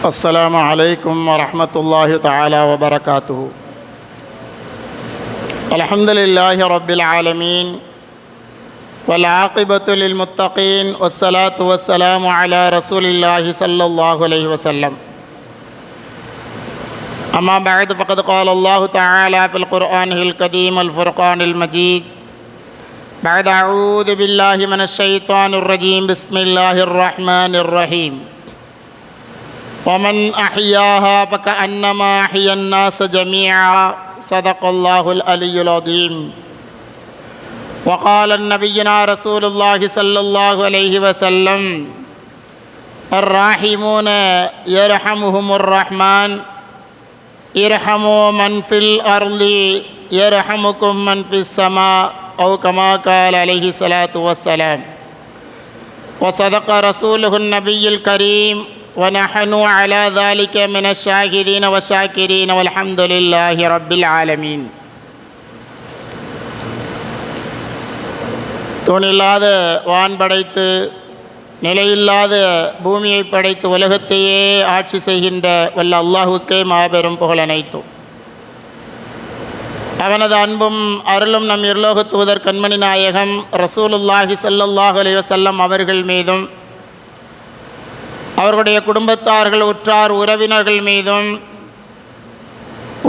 السلام عليكم ورحمة الله تعالى وبركاته. الحمد لله رب العالمين والعاقبة للمتقين والصلاة والسلام على رسول الله صلى الله عليه وسلم. أما بعد فقد قال الله تعالى في القرآن الكريم الفرقان المجيد بعد أعوذ بالله من الشيطان الرجيم بسم الله الرحمن الرحيم. ومن أحياها فكأنما أحيا الناس جميعا صدق الله العلي العظيم. وقال نبينا رسول الله صلى الله عليه وسلم الراحمون يرحمهم الرحمن ارحموا من في الأرض يرحمكم من في السماء أو كما قال عليه الصلاة والسلام. وصدق رسوله النبي الكريم ونحن على ذلك من الشاهدين والشاكرين والحمد لله رب العالمين. தூணில்லாத வான் படைத்து நிலையில்லாத பூமியை படைத்து உலகத்தையே ஆட்சி செய்கின்ற வல்ல அல்லாஹுக்கே மாபெரும் புகழ் அனைத்தும். அவனது அன்பும் அருளும் நம் இருலோக தூதர் கண்மணி நாயகம் ரசூலுல்லாஹி ஸல்லல்லாஹு அலைஹி வஸல்லம் அவர்கள் மீதும் அவர்களுடைய குடும்பத்தார்கள் உற்றார் உறவினர்கள் மீதும்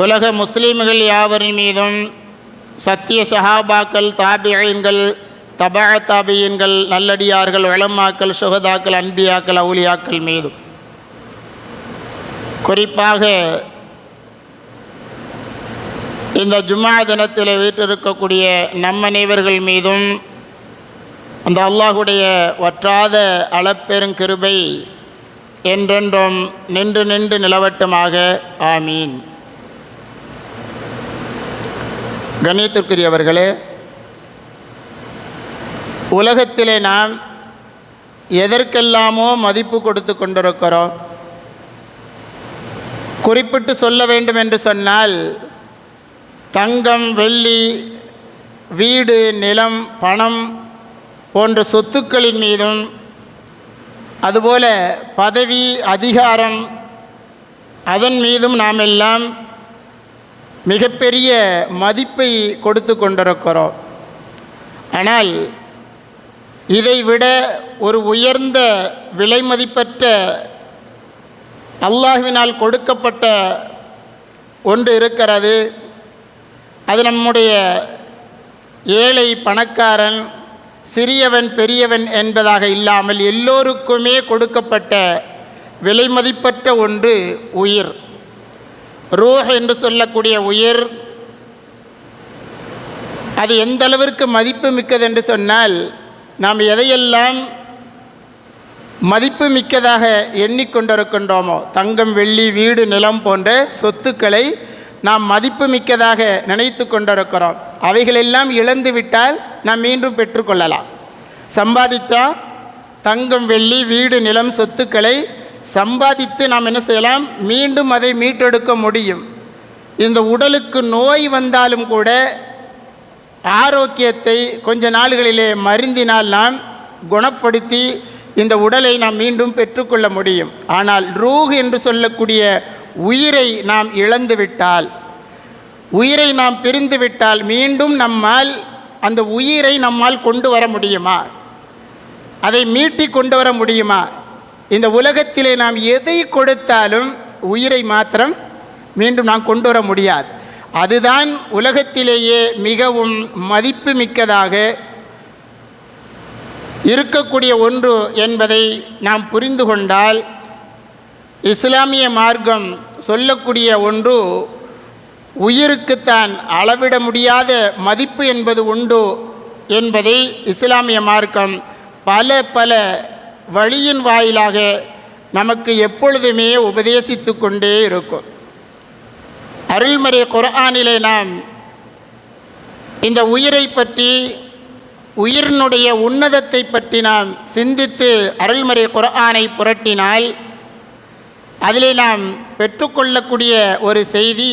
உலக முஸ்லீம்கள் யாவரின் மீதும் சத்திய சஹாபாக்கள் தாபியீன்கள் தபா தாபியீன்கள் நல்லடியார்கள் உலமாக்கள் சுஹதாக்கள் அன்பியாக்கள் அவுலியாக்கள் மீதும் குறிப்பாக இந்த ஜும்ஆ தினத்தில் வீற்றிருக்கக்கூடிய நம் அனைவர்கள் மீதும் அந்த அல்லாஹுடைய வற்றாத அளப்பெரும் கிருபை என்றென்றும் நின்று நின்று நிலவட்டுமாக. ஆமீன். கண்ணியத்திற்குரியவர்களே, உலகத்திலே நாம் எதற்கெல்லாமோ மதிப்பு கொடுத்து கொண்டிருக்கிறோம். குறிப்பிட்டு சொல்ல வேண்டும் என்று சொன்னால் தங்கம், வெள்ளி, வீடு, நிலம், பணம் போன்ற சொத்துக்களின் மீதும் அதுபோல பதவி, அதிகாரம் அதன் மீதும் நாம் எல்லாம் மிகப்பெரிய மதிப்பை கொடுத்து கொண்டிருக்கிறோம். ஆனால் இதைவிட ஒரு உயர்ந்த விலை மதிப்பற்ற அல்லாஹ்வினால் கொடுக்கப்பட்ட ஒன்று இருக்கிறது. அது நம்முடைய ஏழை பணக்காரன், சிறியவன் பெரியவன் என்பதாக இல்லாமல் எல்லோருக்குமே கொடுக்கப்பட்ட விலை மதிப்பற்ற ஒன்று உயிர். ரூஹ் என்று சொல்லக்கூடிய உயிர் அது எந்த அளவிற்கு மதிப்பு மிக்கது என்று சொன்னால், நாம் எதையெல்லாம் மதிப்பு மிக்கதாக எண்ணிக்கொண்டிருக்கின்றோமோ, தங்கம், வெள்ளி, வீடு, நிலம் போன்ற சொத்துக்களை நாம் மதிப்பு மிக்கதாக நினைத்து கொண்டிருக்கிறோம். அவைகளெல்லாம் இழந்து விட்டால் நாம் மீண்டும் பெற்றுக்கொள்ளலாம். சம்பாதித்தால் தங்கம், வெள்ளி, வீடு, நிலம், சொத்துக்களை சம்பாதித்து நாம் என்ன செய்யலாம்? மீண்டும் அதை மீட்டெடுக்க முடியும். இந்த உடலுக்கு நோய் வந்தாலும் கூட ஆரோக்கியத்தை கொஞ்ச நாள்களிலே மருந்தினால் நாம் குணப்படுத்தி இந்த உடலை நாம் மீண்டும் பெற்றுக்கொள்ள முடியும். ஆனால் ரூஹ் என்று சொல்லக்கூடிய உயிரை நாம் இழந்து விட்டால், உயிரை நாம் பிரிந்து விட்டால் மீண்டும் நம்மால் அந்த உயிரை நம்மால் கொண்டு வர முடியுமா? அதை மீட்டி கொண்டு வர முடியுமா? இந்த உலகத்திலே நாம் எதை கொடுத்தாலும் உயிரை மாத்திரம் மீண்டும் நாம் கொண்டு வர முடியாது. அதுதான் உலகத்திலேயே மிகவும் மதிப்பு மிக்கதாக இருக்கக்கூடிய ஒன்று என்பதை நாம் புரிந்து கொண்டால், இஸ்லாமிய மார்க்கம் சொல்லக்கூடிய ஒன்று, உயிருக்குத்தான் அளவிட முடியாத மதிப்பு என்பது உண்டு என்பதை இஸ்லாமிய மார்க்கம் பல பல வழியின் வாயிலாக நமக்கு எப்பொழுதுமே உபதேசித்து கொண்டே இருக்கும். அருள்மறை குர்ஆனிலே நாம் இந்த உயிரை பற்றி, உயிரினுடைய உன்னதத்தை பற்றி நாம் சிந்தித்து அருள்மறை குர்ஆனை புரட்டினால் அதிலே நாம் பெற்றுக்கொள்ளக்கூடிய ஒரு செய்தி,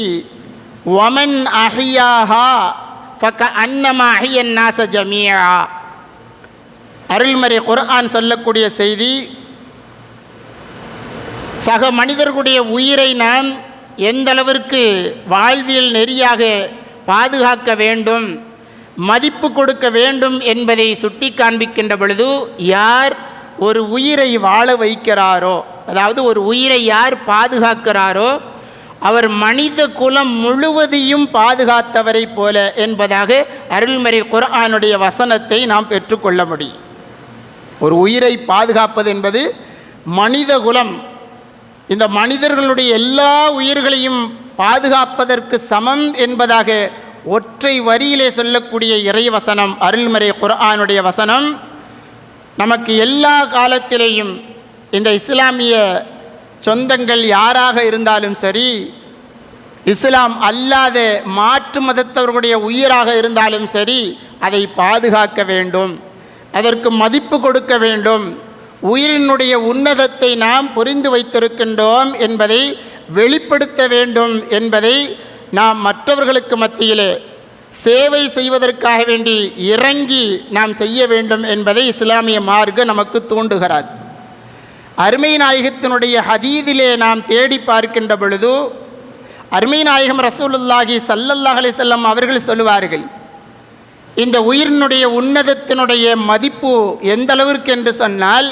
வமன் அஹியாஹா ஃபகஅன்னமா அஹியன் நாஸ ஜமீஆ. அருள்மறை குர்ஆன் சொல்லக்கூடிய செய்தி, சக மனிதர்களுடைய உயிரை நாம் எந்த அளவிற்கு வாழ்வியல் நெறியாக பாதுகாக்க வேண்டும், மதிப்பு கொடுக்க வேண்டும் என்பதை சுட்டி காண்பிக்கின்ற பொழுது, யார் ஒரு உயிரை வாழ வைக்கிறாரோ, அதாவது ஒரு உயிரை யார் பாதுகாக்கிறாரோ அவர் மனித குலம் முழுவதையும் பாதுகாத்தவரை போல என்பதாக அருள்மறை குர்ஆனுடைய வசனத்தை நாம் பெற்றுக்கொள்ள முடியும். ஒரு உயிரை பாதுகாப்பது என்பது மனித குலம், இந்த மனிதர்களுடைய எல்லா உயிர்களையும் பாதுகாப்பதற்கு சமம் என்பதாக ஒற்றை வரியிலே சொல்லக்கூடிய இறைவசனம் அருள்மறை குர்ஆனுடைய வசனம் நமக்கு எல்லா காலத்திலேயும் இந்த இஸ்லாமிய சொந்தங்கள் யாராக இருந்தாலும் சரி, இஸ்லாம் அல்லாத மாற்று மதத்தவர்களுடைய உயிராக இருந்தாலும் சரி, அதை பாதுகாக்க வேண்டும், அதற்கு மதிப்பு கொடுக்க வேண்டும், உயிரினுடைய உன்னதத்தை நாம் புரிந்து வைத்திருக்கின்றோம் என்பதை வெளிப்படுத்த வேண்டும் என்பதை நாம் மற்றவர்களுக்கு மத்தியிலே சேவை செய்வதற்காக வேண்டி இறங்கி நாம் செய்ய வேண்டும் என்பதை இஸ்லாமிய மார்க்கம் நமக்கு தூண்டுகிறது. அருமை நாயகத்தினுடைய ஹதீதிலே நாம் தேடி பார்க்கின்ற பொழுது அருமை நாயகம் ரசூலுல்லாஹி ஸல்லல்லாஹு அலைஹி வஸல்லம் அவர்கள் சொல்லுவார்கள், இந்த உயிரினுடைய உன்னதத்தினுடைய மதிப்பு எந்த அளவிற்கு என்று சொன்னால்,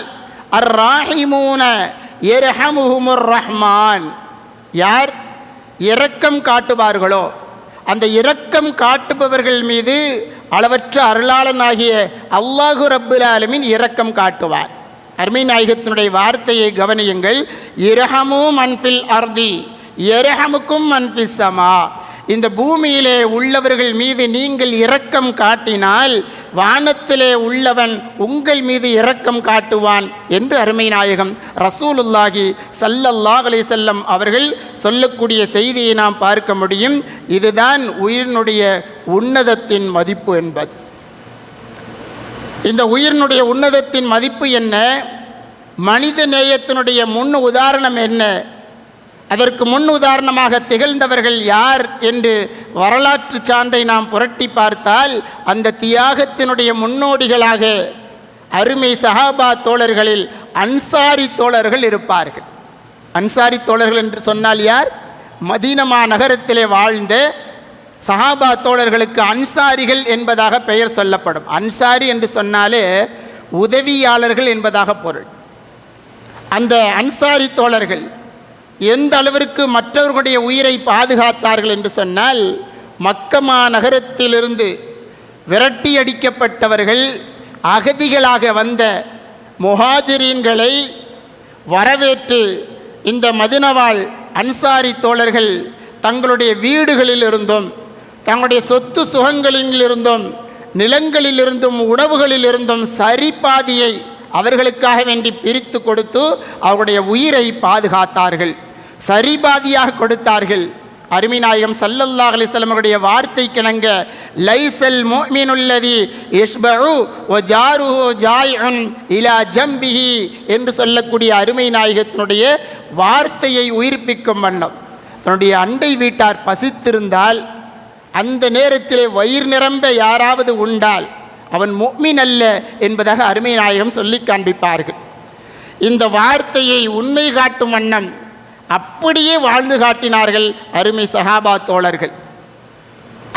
அர்-ராஹிமூன யர்ஹமுஹுமுர் ரஹ்மான், யார் இரக்கம் காட்டுவார்களோ அந்த இரக்கம் காட்டுபவர்கள் மீது அளவற்ற அருளாளனாகிய அல்லாஹு ரப்புல் ஆலமீன் இரக்கம் காட்டுவார். அருமை நாயகத்தினுடைய வார்த்தையை கவனியுங்கள், இரஹமு மன்ஃபில் அர்தி இரஹமுக்கும் மன்ஃபிஸ் ஸமா, இந்த பூமியிலே உள்ளவர்கள் மீது நீங்கள் இரக்கம் காட்டினால் வானத்திலே உள்ளவன் உங்கள் மீது இரக்கம் காட்டுவான் என்று அருமை நாயகம் ரசூலுல்லாஹி ஸல்லல்லாஹு அலைஹி வஸல்லம் அவர்கள் சொல்லக்கூடிய செய்தியை நாம் பார்க்க முடியும். இதுதான் உயிரினுடைய உன்னதத்தின் மதிப்பு என்பது. இந்த உயிரினுடைய உன்னதத்தின் மதிப்பு என்ன, மனித நேயத்தினுடைய முன் உதாரணம் என்ன, அதற்கு முன் உதாரணமாக திகழ்ந்தவர்கள் யார் என்று வரலாற்று சான்றை நாம் புரட்டி பார்த்தால் அந்த தியாகத்தினுடைய முன்னோடிகளாக அருமை சஹாபா தோழர்களில் அன்சாரி தோழர்கள் இருப்பார்கள். அன்சாரி தோழர்கள் என்று சொன்னால் யார்? மதீனா நகரத்திலே வாழ்ந்த சஹாபா தோழர்களுக்கு அன்சாரிகள் என்பதாக பெயர் சொல்லப்படும். அன்சாரி என்று சொன்னாலே உதவியாளர்கள் என்பதாக பொருள். அந்த அன்சாரி தோழர்கள் எந்த அளவிற்கு மற்றவர்களுடைய உயிரை பாதுகாத்தார்கள் என்று சொன்னால், மக்கமா நகரத்திலிருந்து விரட்டி அடிக்கப்பட்டவர்கள் அகதிகளாக வந்த முஹாஜிரீன்களை வரவேற்று இந்த மதீனாவாழ் அன்சாரி தோழர்கள் தங்களுடைய வீடுகளிலிருந்தும் தங்களுடைய சொத்து சுகங்களிலிருந்தும் நிலங்களிலிருந்தும் உணவுகளிலிருந்தும் சரிபாதியை அவர்களுக்காக வேண்டி பிரித்து கொடுத்து அவருடைய உயிரை பாதுகாத்தார்கள், சரிபாதியாக கொடுத்தார்கள். அருமை நாயகம் ஸல்லல்லாஹு அலைஹி வஸல்லம் அவருடைய வார்த்தை கிணங்க, லைஸல் முஃமினுல்லதி யஷ்பஉ வ ஜாருஹு ஜாயிஉன் இலா ஜம்பிஹி என்று சொல்லக்கூடிய அருமை நாயகத்தினுடைய வார்த்தையை உயிர்ப்பிக்கும் வண்ணம், தன்னுடைய அண்டை வீட்டார் பசித்திருந்தால் அந்த நேரத்திலே வயிறு நிரம்ப யாராவது உண்டால் அவன் முஃமின் அல்ல என்பதாக அருமை நாயகம் சொல்லி காண்பிப்பார்கள். இந்த வார்த்தையை உண்மை காட்டும் வண்ணம் அப்படியே வாழ்ந்து காட்டினார்கள் அருமை சஹாபா தோழர்கள்.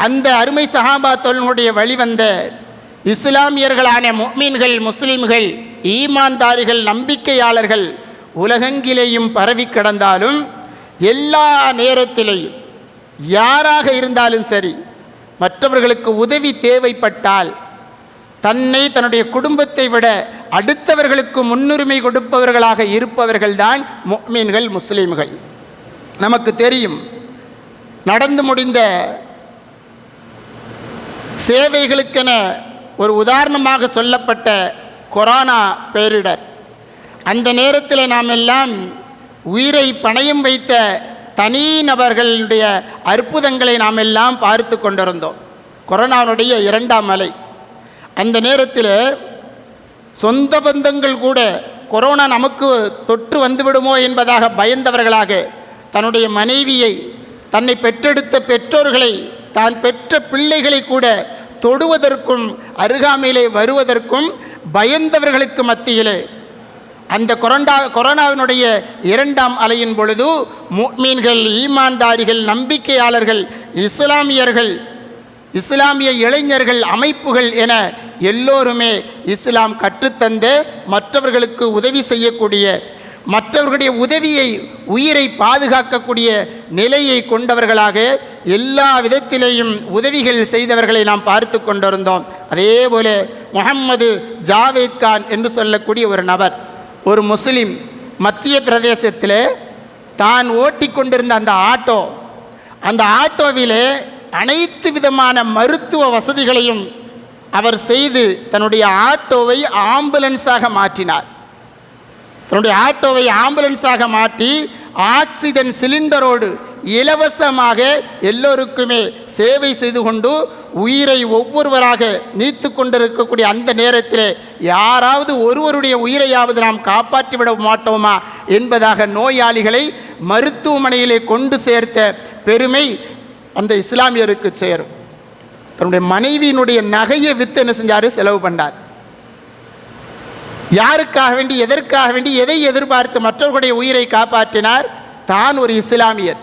அந்த அருமை சஹாபா தோழர்களுடைய வழிவந்த இஸ்லாமியர்களான முஃமின்கள், முஸ்லிம்கள், ஈமான்தாரிகள், நம்பிக்கையாளர்கள் உலகெங்கிலேயும் பரவி கிடந்தாலும் எல்லா நேரத்திலேயும் யாராக இருந்தாலும் சரி, மற்றவர்களுக்கு உதவி தேவைப்பட்டால் தன்னை தன்னுடைய குடும்பத்தை விட அடுத்தவர்களுக்கு முன்னுரிமை கொடுப்பவர்களாக இருப்பவர்கள்தான் முஃமின்கள், முஸ்லிம்கள். நமக்கு தெரியும், நடந்து முடிந்த சேவைகளுக்கென ஒரு உதாரணமாக சொல்லப்பட்ட கொரோனா பேரிடர், அந்த நேரத்தில் நாம் எல்லாம் உயிரை பணயம் வைத்த தனி நபர்களுடைய அற்புதங்களை நாம் எல்லாம் பார்த்து கொண்டிருந்தோம். கொரோனாவுடைய 2ஆம் அலை, அந்த நேரத்தில் சொந்த பந்தங்கள் கூட கொரோனா நமக்கு தொற்று வந்துவிடுமோ என்பதாக பயந்தவர்களாக தன்னுடைய மனைவியை, தன்னை பெற்றெடுத்த பெற்றோர்களை, தான் பெற்ற பிள்ளைகளை கூட தொடுவதற்கும் அருகாமையிலே வருவதற்கும் பயந்தவர்களுக்கு மத்தியிலே அந்த கொரோனாவினுடைய 2ஆம் அலையின் பொழுது முஃமின்கள், ஈமான்தாரிகள், நம்பிக்கையாளர்கள், இஸ்லாமியர்கள், இஸ்லாமிய இளைஞர்கள், அமைப்புகள் என எல்லோருமே இஸ்லாம் கற்றுத்தந்த மற்றவர்களுக்கு உதவி செய்யக்கூடிய, மற்றவர்களுடைய உதவியை, உயிரை பாதுகாக்கக்கூடிய நிலையை கொண்டவர்களாக எல்லா விதத்திலேயும் உதவிகள் செய்தவர்களை நாம் பார்த்து கொண்டிருந்தோம். அதே போல முஹம்மது ஜாவேத் கான் என்று சொல்லக்கூடிய ஒரு நபர், ஒரு முஸ்லிம், மத்திய பிரதேசத்தில் தான் ஓட்டி கொண்டிருந்த அந்த ஆட்டோவிலே அனைத்து விதமான மருத்துவ வசதிகளையும் அவர் செய்து தன்னுடைய ஆட்டோவை ஆம்புலன்ஸாக மாற்றினார். தன்னுடைய ஆட்டோவை ஆம்புலன்ஸாக மாற்றி ஆக்சிஜன் சிலிண்டரோடு இலவசமாக எல்லோருக்குமே சேவை செய்து கொண்டு உயிரை ஒவ்வொருவராக நீத்து கொண்டிருக்கக்கூடிய அந்த நேரத்தில் யாராவது ஒருவருடைய உயிரையாவது நாம் காப்பாற்றிவிட மாட்டோமா என்பதாக நோயாளிகளை மருத்துவமனையிலே கொண்டு சேர்த்த பெருமை அந்த இஸ்லாமியருக்கு சேரும். தன்னுடைய மனைவியினுடைய நகையை வித்து என்ன செஞ்சார்? செலவு பண்ணார். யாருக்காக வேண்டி, எதற்காக வேண்டி, எதை எதிர்பார்த்து மற்றவர்களுடைய உயிரை காப்பாற்றினார்? தான் ஒரு இஸ்லாமியர்,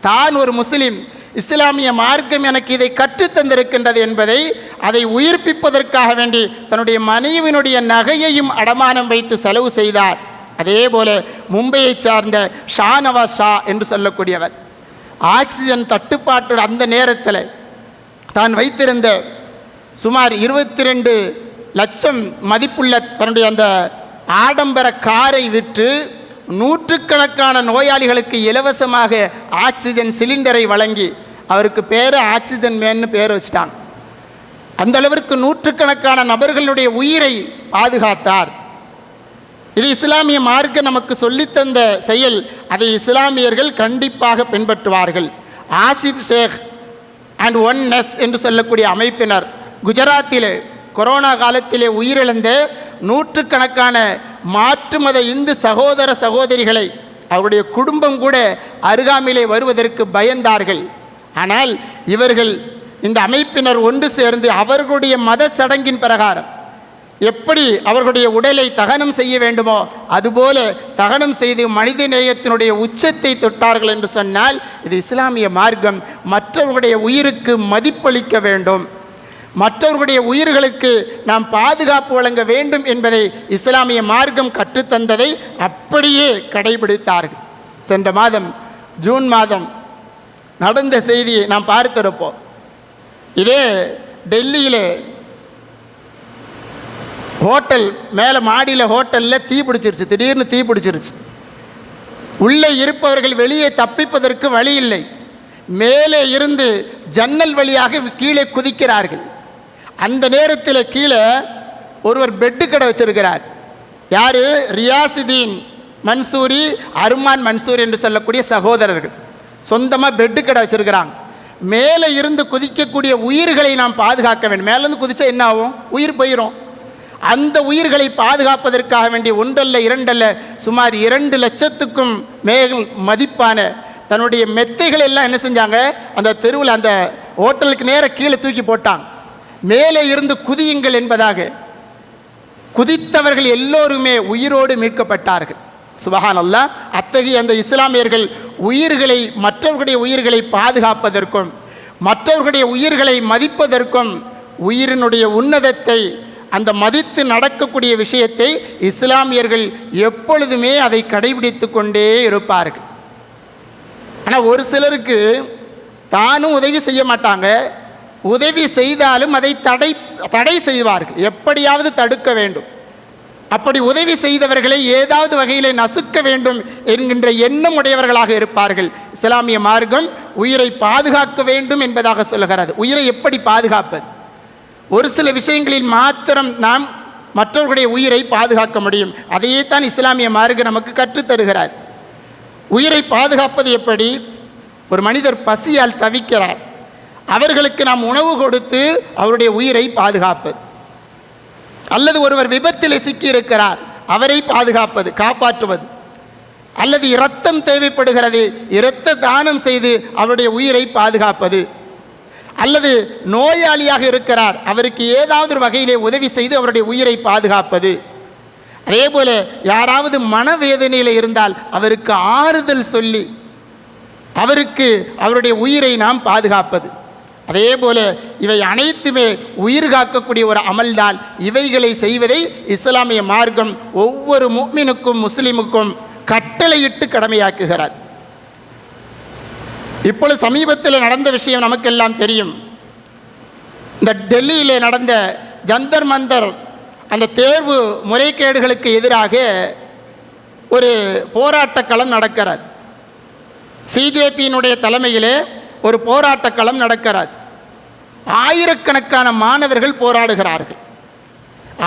தான் ஒரு முஸ்லிம், இஸ்லாமிய மார்க்கம் எனக்கு இதை கற்றுத்தந்திருக்கின்றது என்பதை, அதை உயிர்ப்பிப்பதற்காக வேண்டி தன்னுடைய மனைவியினுடைய நகையையும் அடமானம் வைத்து செலவு செய்தார். அதே போல மும்பையை சார்ந்த ஷானவாஸ் ஷா என்று சொல்லக்கூடியவர் ஆக்சிஜன் தட்டுப்பாட்டு அந்த நேரத்தில் தான் வைத்திருந்த சுமார் 22 லட்சம் மதிப்புள்ள தன்னுடைய அந்த ஆடம்பர காரை விற்று நூற்றுக்கணக்கான நோயாளிகளுக்கு இலவசமாக ஆக்சிஜன் சிலிண்டரை வழங்கி அவருக்கு பேர் ஆக்சிஜன் மேன்னு பேர் வச்சிட்டாங்க. அந்த அளவிற்கு நூற்றுக்கணக்கான நபர்களுடைய உயிரை பாதுகாத்தார். இது இஸ்லாமிய மார்க்கம் நமக்கு சொல்லித்தந்த செயல். அதை இஸ்லாமியர்கள் கண்டிப்பாக பின்பற்றுவார்கள். ஆசிப் ஷேக் அண்ட் ஒன்னஸ் என்று சொல்லக்கூடிய அமைப்பினர் குஜராத்திலே கொரோனா காலத்திலே உயிரிழந்த நூற்றுக்கணக்கான மாற்று மத இந்து சகோதர சகோதரிகளை அவருடைய குடும்பம் கூட அருகாமையிலே வருவதற்கு பயந்தார்கள். ஆனால் இவர்கள், இந்த அமைப்பினர் ஒன்று சேர்ந்து அவர்களுடைய மத சடங்கின் பிரகாரம் எப்படி அவர்களுடைய உடலை தகனம் செய்ய வேண்டுமோ அதுபோல தகனம் செய்து மனித நேயத்தினுடைய உச்சத்தை தொட்டார்கள் என்று சொன்னால் இது இஸ்லாமிய மார்க்கம். மற்றவர்களுடைய உயிருக்கு மதிப்பளிக்க வேண்டும், மற்றவர்களுடைய உயிர்களுக்கு நாம் பாதுகாப்பு வழங்க வேண்டும் என்பதை இஸ்லாமிய மார்க்கம் கற்றுத்தந்ததை அப்படியே கடைபிடித்தார்கள். சென்ற மாதம் ஜூன் மாதம் நடந்த செய்தியை நாம் பார்த்திருப்போம். இதே டெல்லியில் ஹோட்டல் மேலே மாடியில் ஹோட்டலில் தீ பிடிச்சிருச்சு, திடீர்னு தீ பிடிச்சிருச்சு. உள்ளே இருப்பவர்கள் வெளியே தப்பிப்பதற்கு வழி இல்லை. மேலே இருந்து ஜன்னல் வழியாக கீழே குதிக்கிறார்கள். அந்த நேரத்தில் கீழே ஒருவர் பெட்டு கடை வச்சிருக்கிறார். யார்? ரியாசுதீன் மன்சூரி, அருமான் மன்சூரி என்று சொல்லக்கூடிய சகோதரர்கள் சொந்தமாக பெட்டு கடை வச்சிருக்கிறாங்க. மேலே இருந்து குதிக்கக்கூடிய உயிர்களை நாம் பாதுகாக்க வேண்டும். மேலேருந்து குதிச்சா என்ன ஆகும்? உயிர் போயிடும். அந்த உயிர்களை பாதுகாப்பதற்காக வேண்டிய ஒன்றல்ல இரண்டல்ல சுமார் 2 லட்சத்துக்கும் மேல் மதிப்பான தன்னுடைய மெத்தைகள் எல்லாம் என்ன செஞ்சாங்க? அந்த தெருவில் அந்த ஹோட்டலுக்கு நேர கீழே தூக்கி போட்டாங்க. மேலே இருந்து குதியுங்கள் என்பதாக குதித்தவர்கள் எல்லோருமே உயிரோடு மீட்கப்பட்டார்கள். சுபஹான் அல்லாஹ். அத்தகைய அந்த இஸ்லாமியர்கள் உயிர்களை, மற்றவர்களுடைய உயிர்களை பாதுகாப்பதற்கும் மற்றவர்களுடைய உயிர்களை மதிப்பதற்கும் உயிரினுடைய உன்னதத்தை, அந்த மதித்து நடக்கக்கூடிய விஷயத்தை இஸ்லாமியர்கள் எப்பொழுதுமே அதை கடைபிடித்து கொண்டே இருப்பார்கள். ஆனால் ஒரு சிலருக்கு தானும் உதவி செய்ய மாட்டாங்க, உதவி செய்தாலும் அதை தடை செய்வார்கள், எப்படியாவது தடுக்க வேண்டும். அப்படி உதவி செய்தவர்களை ஏதாவது வகையிலே நசுக்க வேண்டும் என்கின்ற எண்ணம் உடையவர்களாக இருப்பார்கள். இஸ்லாமிய மார்க்கம் உயிரை பாதுகாக்க வேண்டும் என்பதாக சொல்கிறது. உயிரை எப்படி பாதுகாப்பது? ஒரு சில விஷயங்களில் மாத்திரம் நாம் மற்றவர்களுடைய உயிரை பாதுகாக்க முடியும். அதையே தான் இஸ்லாமிய மார்க்கம் நமக்கு கற்றுத்தருகிறார். உயிரை பாதுகாப்பது எப்படி? ஒரு மனிதர் பசியால் தவிக்கிறார், அவர்களுக்கு நாம் உணவு கொடுத்து அவருடைய உயிரை பாதுகாப்பது. அல்லது ஒருவர் விபத்தில் சிக்கியிருக்கிறார், அவரை பாதுகாப்பது, காப்பாற்றுவது. அல்லது இரத்தம் தேவைப்படுகிறது, இரத்த தானம் செய்து அவருடைய உயிரை பாதுகாப்பது. அல்லது நோயாளியாக இருக்கிறார், அவருக்கு ஏதாவது ஒரு வகையிலே உதவி செய்து அவருடைய உயிரை பாதுகாப்பது. அதே போல யாராவது மனவேதனையில் இருந்தால் அவருக்கு ஆறுதல் சொல்லி அவருக்கு அவருடைய உயிரை நாம் பாதுகாப்பது. அதே போல இவை அனைத்துமே உயிர் காக்கக்கூடிய ஒரு அமல்தான். இவைகளை செய்வதை இஸ்லாமிய மார்க்கம் ஒவ்வொரு முஃமினுக்கும் முஸ்லிமுக்கும் கட்டளையிட்டு கடமையாக்குகிறார். இப்பொழுது சமீபத்தில் நடந்த விஷயம் நமக்கெல்லாம் தெரியும். இந்த டெல்லியிலே நடந்த ஜந்தர் மந்தர் அந்த தேர்வு முறைகேடுகளுக்கு எதிராக ஒரு போராட்ட களம் நடக்கிறது. சிஜேபியினுடைய தலைமையிலே ஒரு போராட்ட களம் நடக்கிறது. ஆயிரக்கணக்கான மாணவர்கள் போராடுகிறார்கள்.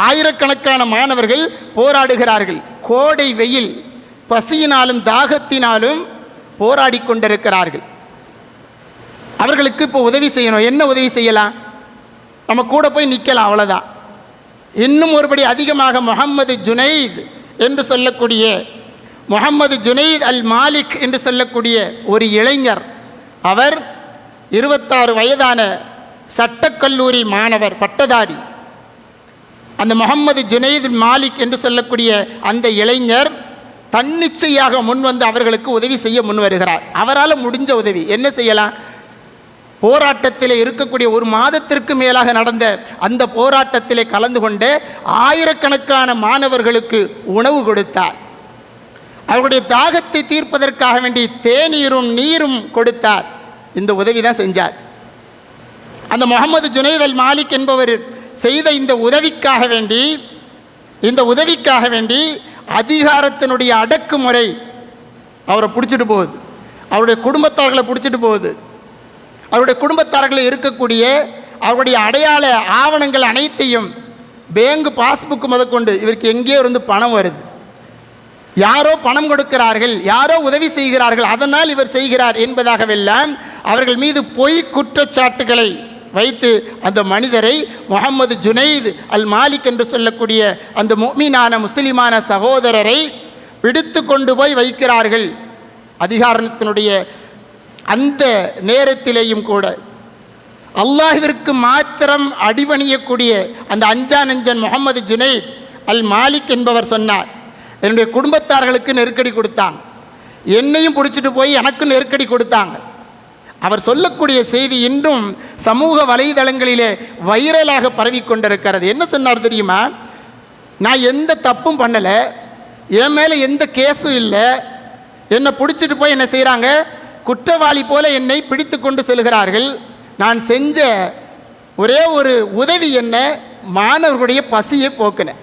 ஆயிரக்கணக்கான மாணவர்கள் போராடுகிறார்கள். கோடை வெயில், பசியினாலும் தாகத்தினாலும் போராடி கொண்டிருக்கிறார்கள். அவர்களுக்கு இப்போ உதவி செய்யணும். என்ன உதவி செய்யலாம்? நம்ம கூட போய் நிற்கலாம், அவ்வளோதான். இன்னும் ஒருபடி அதிகமாக முஹம்மது ஜுனைத் என்று சொல்லக்கூடிய முஹம்மது ஜுனைத் அல் மாலிக் என்று சொல்லக்கூடிய ஒரு இளைஞர், அவர் 26 வயதான சட்டக்கல்லூரி மாணவர், பட்டதாரி. அந்த முஹம்மது ஜுனைத் மாலிக் என்று சொல்லக்கூடிய அந்த இளைஞர் தன்னிச்சையாக முன்வந்து அவர்களுக்கு உதவி செய்ய முன் வருகிறார். அவரால் முடிஞ்ச உதவி என்ன செய்யலாம்? போராட்டத்தில் இருக்கக்கூடிய ஒரு மாதத்திற்கு மேலாக நடந்த அந்த போராட்டத்திலே கலந்து கொண்டு ஆயிரக்கணக்கான மாணவர்களுக்கு உணவு கொடுத்தார். அவர்களுடைய தாகத்தை தீர்ப்பதற்காக வேண்டி தேநீரும் நீரும் கொடுத்தார். இந்த உதவி தான் செஞ்சார். அந்த முஹம்மது ஜுனைத் அல் மாலிக் என்பவர் செய்த இந்த உதவிக்காக வேண்டி அதிகாரத்தினுடைய அடக்குமுறை அவரை பிடிச்சிட்டு போகுது. அவருடைய குடும்பத்தார்களை பிடிச்சிட்டு போகுது. அவருடைய குடும்பத்தார்களில் இருக்கக்கூடிய அவருடைய அடையாள ஆவணங்கள் அனைத்தையும், பேங்க் பாஸ்புக் முதற்கொண்டு, இவருக்கு எங்கேயோ இருந்து பணம் வருது, யாரோ பணம் கொடுக்கிறார்கள், யாரோ உதவி செய்கிறார்கள், அதனால் இவர் செய்கிறார் என்பதாகவெல்லாம் அவர்கள் மீது பொய் குற்றச்சாட்டுகளை வைத்து அந்த மனிதரை, முஹம்மது ஜுனைத் அல் மாலிக் என்று சொல்லக்கூடிய அந்த முஃமினான முஸ்லிமான சகோதரரை பிடித்து கொண்டு போய் வைக்கிறார்கள். அதிகாரத்தினுடைய அந்த நேரத்திலேயும் கூட அல்லாஹ்விற்கு மாத்திரம் அடிபணியக்கூடிய அந்த அஞ்சா நெஞ்சன் முஹம்மது ஜுனைத் அல் மாலிக் என்பவர் சொன்னார், என்னுடைய குடும்பத்தார்களுக்கு நெருக்கடி கொடுத்தாங்க, என்னையும் பிடிச்சிட்டு போய் எனக்கு நெருக்கடி கொடுத்தாங்க. அவர் சொல்லக்கூடிய செய்தி இன்றும் சமூக வலைதளங்களிலே வைரலாக பரவி கொண்டிருக்கிறது. என்ன சொன்னார் தெரியுமா? நான் எந்த தப்பும் பண்ணலை, என் மேலே எந்த கேஸும் இல்லை, என்னை பிடிச்சிட்டு போய் என்ன செய்கிறாங்க, குற்றவாளி போல என்னை பிடித்து கொண்டு செல்கிறார்கள். நான் செஞ்ச ஒரே ஒரு உதவி என்ன, மாணவர்களுடைய பசியை போக்கினேன்,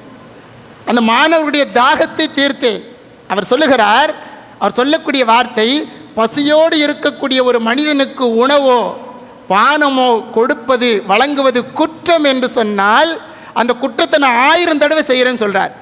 அந்த மாணவர்களுடைய தாகத்தை தீர்த்தேன். அவர் சொல்லுகிறார், அவர் சொல்லக்கூடிய வார்த்தை, பசியோடு இருக்கக்கூடிய ஒரு மனிதனுக்கு உணவோ பானமோ கொடுப்பது வழங்குவது குற்றம் என்று சொன்னால் அந்த குற்றத்தை நான் 1000 தடவை செய்கிறேன்னு சொல்கிறார்.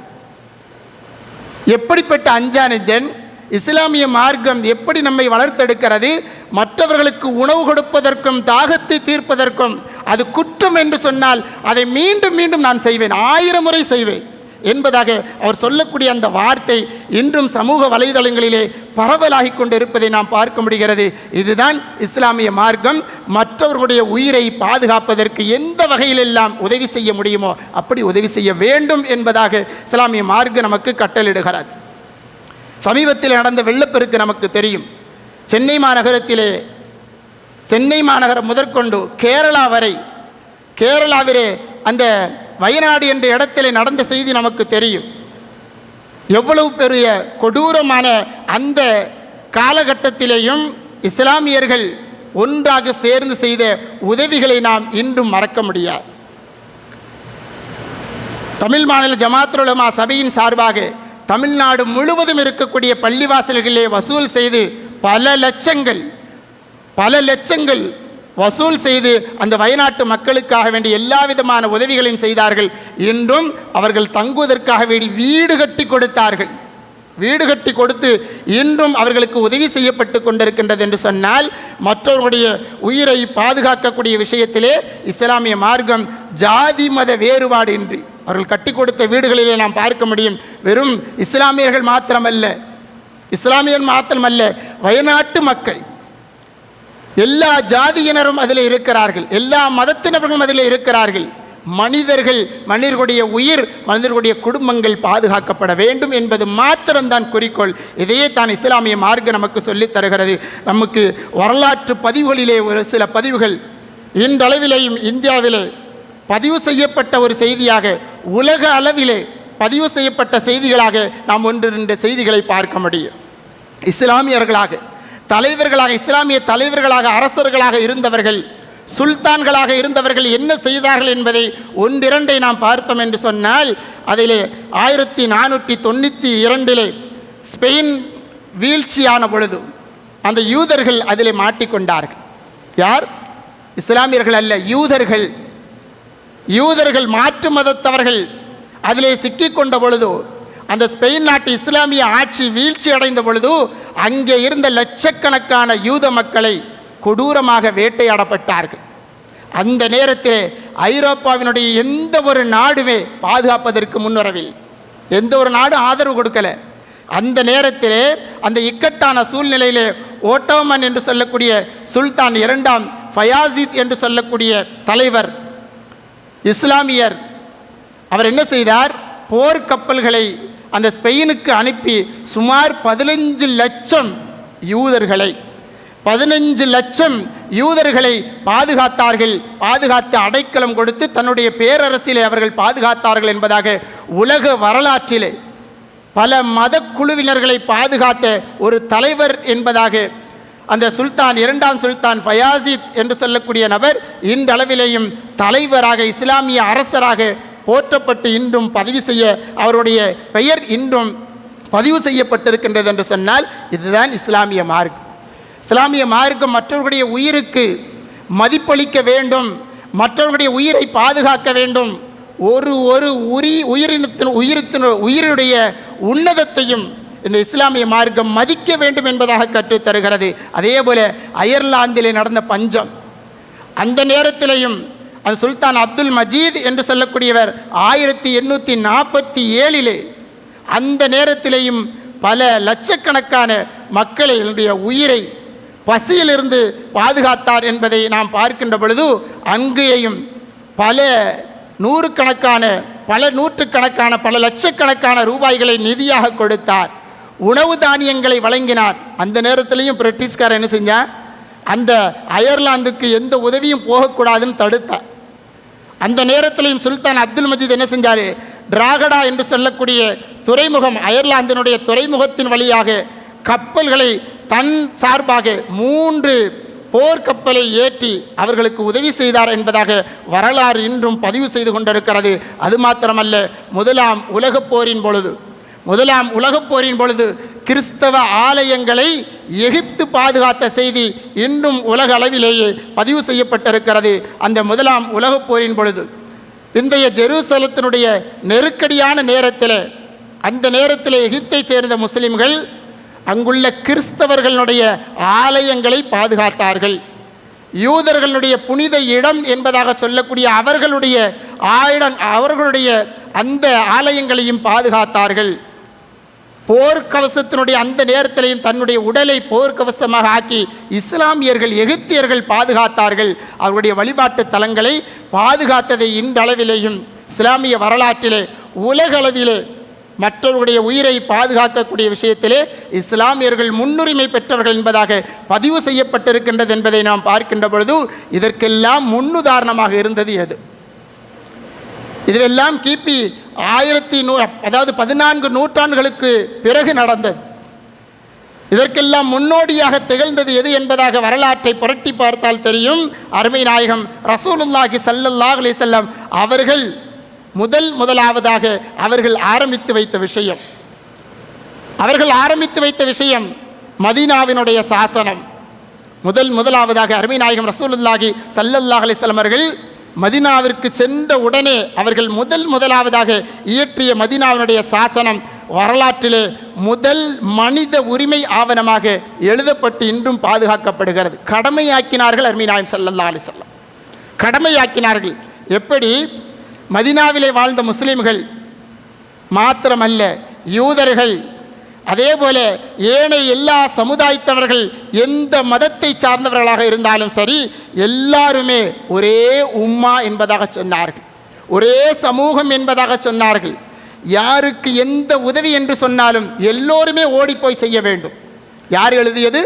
எப்படிப்பட்ட அஞ்சா நெஞ்சன்! இஸ்லாமிய மார்க்கம் எப்படி நம்மை வளர்த்தெடுக்கிறது? மற்றவர்களுக்கு உணவு கொடுப்பதற்கும் தாகத்தை தீர்ப்பதற்கும் அது குற்றம் என்று சொன்னால் அதை மீண்டும் மீண்டும் நான் செய்வேன், 1000 முறை செய்வேன் என்பதாக அவர் சொல்லக்கூடிய அந்த வார்த்தை இன்றும் சமூக வலைதளங்களிலே பரவலாகி கொண்டு இருப்பதை நாம் பார்க்க முடிகிறது. இதுதான் இஸ்லாமிய மார்க்கம். மற்றவர்களுடைய உயிரை பாதுகாப்பதற்கு எந்த வகையிலெல்லாம் உதவி செய்ய முடியுமோ அப்படி உதவி செய்ய வேண்டும் என்பதாக இஸ்லாமிய மார்க்கம் நமக்கு கட்டளிடுகிறது. சமீபத்தில் நடந்த வெள்ளப்பெருக்கு நமக்கு தெரியும். சென்னை மாநகரம் முதற்கொண்டு கேரளா வரை, கேரளாவிலே அந்த வயநாடு என்ற இடத்திலே நடந்த செய்தி நமக்கு தெரியும். எவ்வளவு பெரிய கொடூரமான அந்த காலகட்டத்திலேயும் இஸ்லாமியர்கள் ஒன்றாக சேர்ந்து செய்த உதவிகளை நாம் இன்றும் மறக்க முடியாது. தமிழ் மாநில ஜமாத்துல் உலமா சபையின் சார்பாக தமிழ்நாடு முழுவதும் இருக்கக்கூடிய பள்ளிவாசல்களிலே வசூல் செய்து பல லட்சங்கள் வசூல் செய்து அந்த வயநாட்டு மக்களுக்காக வேண்டிய எல்லா விதமான உதவிகளையும் செய்தார்கள். இன்றும் அவர்கள் தங்குவதற்காக வேண்டி வீடு கட்டி கொடுத்தார்கள். வீடு கட்டி கொடுத்து இன்றும் அவர்களுக்கு உதவி செய்யப்பட்டு கொண்டிருக்கின்றது என்று சொன்னால், மற்றவர்களுடைய உயிரை பாதுகாக்கக்கூடிய விஷயத்திலே இஸ்லாமிய மார்க்கம் ஜாதி மத வேறுபாடு இன்றி அவர்கள் கட்டி கொடுத்த வீடுகளிலே நாம் பார்க்க முடியும். வெறும் இஸ்லாமியர்கள் மாத்திரமல்ல, வயநாட்டு மக்கள் எல்லா ஜாதியினரும் அதில் இருக்கிறார்கள், எல்லா மதத்தினர்களும் அதில் இருக்கிறார்கள். மனிதர்களுடைய உயிர், மனிதர்களுடைய குடும்பங்கள் பாதுகாக்கப்பட வேண்டும் என்பது மாத்திரம்தான் குறிக்கோள். இதையே தான் இஸ்லாமிய மார்க்கம் நமக்கு சொல்லித் தருகிறது. நமக்கு வரலாற்று பதிவுகளிலே ஒரு சில பதிவுகள் இன்றளவிலேயும் இந்தியாவிலே பதிவு செய்யப்பட்ட ஒரு செய்தியாக, உலக அளவிலே பதிவு செய்யப்பட்ட செய்திகளாக நாம் ஒன்று ரெண்டு செய்திகளை பார்க்க முடியும். இஸ்லாமியர்களாக தலைவர்களாக, இஸ்லாமிய தலைவர்களாக, அரசர்களாக இருந்தவர்கள், சுல்தான்களாக இருந்தவர்கள் என்ன செய்தார்கள் என்பதை ஒன்றிரண்டை நாம் பார்த்தோம் என்று சொன்னால், அதிலே 1492 ஸ்பெயின் வீழ்ச்சியான பொழுது அந்த யூதர்கள் அதிலே மாட்டிக்கொண்டார்கள். யார்? இஸ்லாமியர்கள் அல்ல, யூதர்கள் மாற்று மதத்தவர்கள் அதிலே சிக்கிக்கொண்ட பொழுது, அந்த ஸ்பெயின் நாட்டு இஸ்லாமிய ஆட்சி வீழ்ச்சி அடைந்த பொழுது, அங்கே இருந்த லட்சக்கணக்கான யூத மக்களை கொடூரமாக வேட்டையாடப்பட்டார்கள். அந்த நேரத்தில் ஐரோப்பாவினுடைய எந்த ஒரு நாடுமே பாதுகாப்பதற்கு முன்வரவில்லை, எந்த ஒரு நாடும் ஆதரவு கொடுக்கல. அந்த நேரத்திலே அந்த இக்கட்டான சூழ்நிலையிலே ஓட்டோமன் என்று சொல்லக்கூடிய சுல்தான் 2ஆம் ஃபயாசித் என்று சொல்லக்கூடிய தலைவர் இஸ்லாமியர், அவர் என்ன செய்தார்? போர்க்கப்பல்களை அந்த ஸ்பெயினுக்கு அனுப்பி சுமார் 15 லட்சம் யூதர்களை பாதுகாத்து அடைக்கலம் கொடுத்து தன்னுடைய பேரரசிலே அவர்கள் பாதுகாத்தார்கள் என்பதாக உலக வரலாற்றிலே பல மத குழுவினர்களை பாதுகாத்த ஒரு தலைவர் என்பதாக அந்த சுல்தான் 2ஆம் சுல்தான் ஃபயாசித் என்று சொல்லக்கூடிய நபர் இன்றளவிலேயும் தலைவராக, இஸ்லாமிய அரசராக போற்றப்பட்டு இன்றும் அவருடைய பெயர் இன்றும் பதிவு செய்யப்பட்டிருக்கின்றது என்று சொன்னால், இதுதான் இஸ்லாமிய மார்க்கம். இஸ்லாமிய மார்க்கம் மற்றவர்களுடைய உயிருக்கு மதிப்பளிக்க வேண்டும், மற்றவர்களுடைய உயிரை பாதுகாக்க வேண்டும், உயிருடைய உன்னதத்தையும் இந்த இஸ்லாமிய மார்க்கம் மதிக்க வேண்டும் என்பதாக கற்றுத்தருகிறது. அதே போல அயர்லாந்திலே நடந்த பஞ்சம், அந்த நேரத்திலேயும் அந்த சுல்தான் அப்துல் மஜீத் என்று சொல்லக்கூடியவர் 1847 அந்த நேரத்திலேயும் பல லட்சக்கணக்கான மக்களுடைய உயிரை பசியிலிருந்து பாதுகாத்தார் என்பதை நாம் பார்க்கின்ற பொழுது, அங்கேயும் பல நூற்றுக்கணக்கான பல லட்சக்கணக்கான ரூபாய்களை நிதியாக கொடுத்தார், உணவு தானியங்களை வழங்கினார். அந்த நேரத்திலையும் பிரிட்டிஷ்காரர் என்ன செஞ்சார்? அந்த அயர்லாந்துக்கு எந்த உதவியும் போகக்கூடாதுன்னு தடுத்தார். அந்த நேரத்திலையும் சுல்தான் அப்துல் மஜீத் என்ன செஞ்சார்? டிராகடா என்று சொல்லக்கூடிய துறைமுகம், அயர்லாந்தினுடைய துறைமுகத்தின் வழியாக கப்பல்களை தன் சார்பாக 3 போர்க்கப்பலை ஏற்றி அவர்களுக்கு உதவி செய்தார் என்பதாக வரலாறு இன்றும் பதிவு செய்து கொண்டிருக்கிறது. அது மாத்திரமல்ல, முதலாம் உலகப் போரின் பொழுது கிறிஸ்தவ ஆலயங்களை எகிப்து பாதுகாத்த செய்தி இன்றும் உலக அளவிலேயே பதிவு செய்யப்பட்டிருக்கிறது. அந்த முதலாம் உலகப் போரின் பொழுது இன்றைய ஜெருசலத்தினுடைய நெருக்கடியான நேரத்தில், அந்த நேரத்தில் எகிப்தை சேர்ந்த முஸ்லிம்கள் அங்குள்ள கிறிஸ்தவர்களுடைய ஆலயங்களை பாதுகாத்தார்கள். யூதர்களுடைய புனித இடம் என்பதாக சொல்லக்கூடிய அவர்களுடைய அந்த ஆலயங்களையும் பாதுகாத்தார்கள். போர்க்கவசத்தினுடைய அந்த நேரத்திலையும் தன்னுடைய உடலை போர்க்கவசமாக ஆக்கி எகிப்தியர்கள் பாதுகாத்தார்கள். அவருடைய வழிபாட்டு தலங்களை பாதுகாத்ததை இன்றளவிலேயும் இஸ்லாமிய வரலாற்றிலே உலக அளவிலே மற்றவருடைய உயிரை பாதுகாக்கக்கூடிய விஷயத்திலே இஸ்லாமியர்கள் முன்னுரிமை பெற்றவர்கள் என்பதாக பதிவு செய்யப்பட்டிருக்கின்றது என்பதை நாம் பார்க்கின்ற பொழுது, இதற்கெல்லாம் முன்னுதாரணமாக இருந்தது எது? இதுவெல்லாம் கிபி 14 நூற்றாண்டுகளுக்கு பிறகு நடந்தது. இதற்கெல்லாம் முன்னோடியாக திகழ்ந்தது எது என்பதாக வரலாற்றை புரட்டி பார்த்தால் தெரியும். அருமை நாயகம் ரசூலுல்லாஹி ஸல்லல்லாஹு அலைஹி வஸல்லம் அவர்கள் முதலாவதாக அவர்கள் ஆரம்பித்து வைத்த விஷயம் மதீனாவினுடைய சாசனம். முதலாவதாக அருமை நாயகம் ரசூலுல்லாஹி ஸல்லல்லாஹு அலைஹி வஸல்லம் அவர்கள் மதீனாவிற்கு சென்ற உடனே அவர்கள் முதலாவதாக இயற்றிய மதீனாவினுடைய சாசனம் வரலாற்றிலே முதல் மனித உரிமை ஆவணமாக எழுதப்பட்டு இன்றும் பாதுகாக்கப்படுகிறது. கடமையாக்கினார்கள் அருமை நாயகம் ஸல்லல்லாஹு அலைஹி வஸல்லம், கடமையாக்கினார்கள். எப்படி? மதீனாவிலே வாழ்ந்த முஸ்லிம்கள் மாத்திரமல்ல, யூதர்கள், அதே போல ஏனைய எல்லா சமுதாயத்தவர்கள், எந்த மதத்தை சார்ந்தவர்களாக இருந்தாலும் சரி, எல்லாருமே ஒரே உம்மா என்பதாக சொன்னார்கள். ஒரே சமூகம் என்பதாக சொன்னார்கள். யாருக்கு எந்த உதவி என்று சொன்னாலும் எல்லோருமே ஓடிப்போய் செய்ய வேண்டும். யார் எழுதியது?